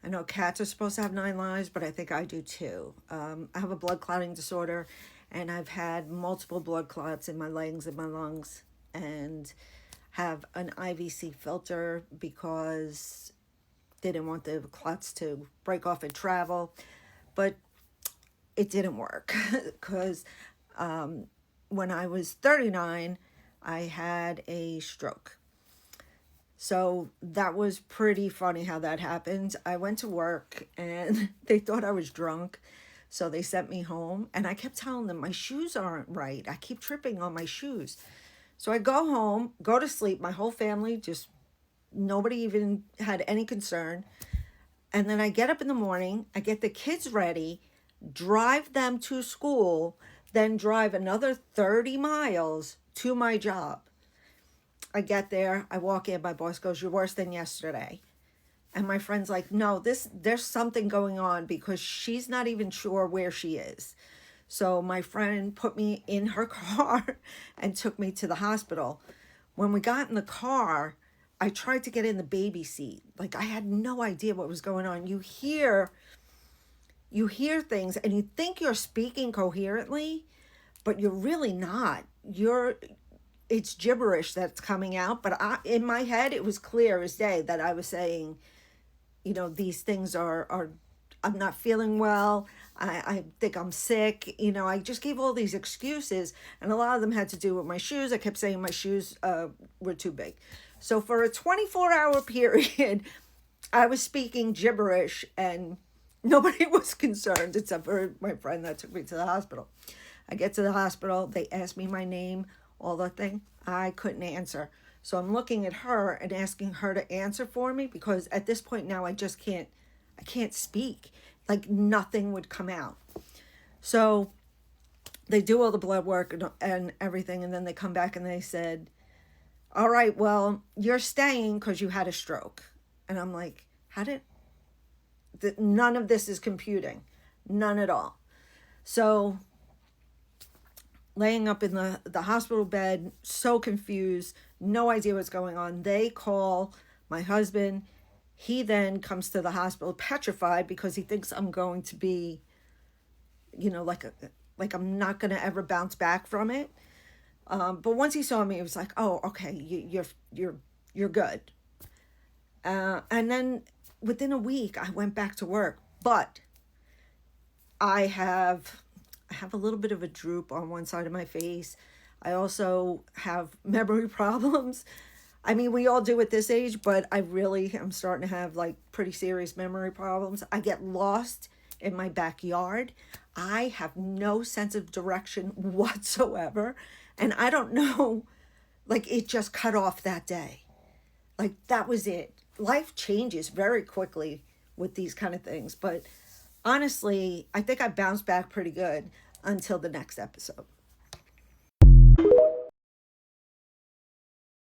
I know cats are supposed to have 9 lives, but I think I do too. I have a blood clotting disorder, and I've had multiple blood clots in my legs and my lungs, and have an IVC filter because they didn't want the clots to break off and travel. But it didn't work because when I was 39, I had a stroke. So that was pretty funny how that happened. I went to work and they thought I was drunk. So they sent me home, and I kept telling them my shoes aren't right. I keep tripping on my shoes. So I go home, go to sleep. My whole family just, nobody even had any concern. And then I get up in the morning, I get the kids ready, drive them to school, then drive another 30 miles to my job. I get there, I walk in, my boss goes, "You're worse than yesterday." And my friend's like, "No, there's something going on because she's not even sure where she is." So my friend put me in her car and took me to the hospital. When we got in the car, I tried to get in the baby seat. Like, I had no idea what was going on. You hear things and you think you're speaking coherently, but you're really not. It's gibberish that's coming out, but in my head it was clear as day that I was saying, these things are I'm not feeling well. I think I'm sick. I just gave all these excuses, and a lot of them had to do with my shoes. I kept saying my shoes were too big. So for a 24-hour period, I was speaking gibberish, and nobody was concerned except for my friend that took me to the hospital. I get to the hospital. They ask me my name, all the thing. I couldn't answer. So I'm looking at her and asking her to answer for me, because at this point now I can't speak. Like, nothing would come out. So they do all the blood work and everything, and then they come back and they said, "All right, well, you're staying because you had a stroke." And I'm like, none of this is computing. None at all. So laying up in the hospital bed, so confused, no idea what's going on. They call my husband. He then comes to the hospital petrified because he thinks I'm going to be, like I'm not going to ever bounce back from it. But once he saw me, he was like, "Oh, okay, you're good." And then within a week, I went back to work, but I have a little bit of a droop on one side of my face. I also have memory problems. I mean, we all do at this age, but I really am starting to have like pretty serious memory problems. I get lost in my backyard. I have no sense of direction whatsoever. And I don't know, like, it just cut off that day. Like, that was it. Life changes very quickly with these kind of things. But honestly, I think I bounced back pretty good until the next episode.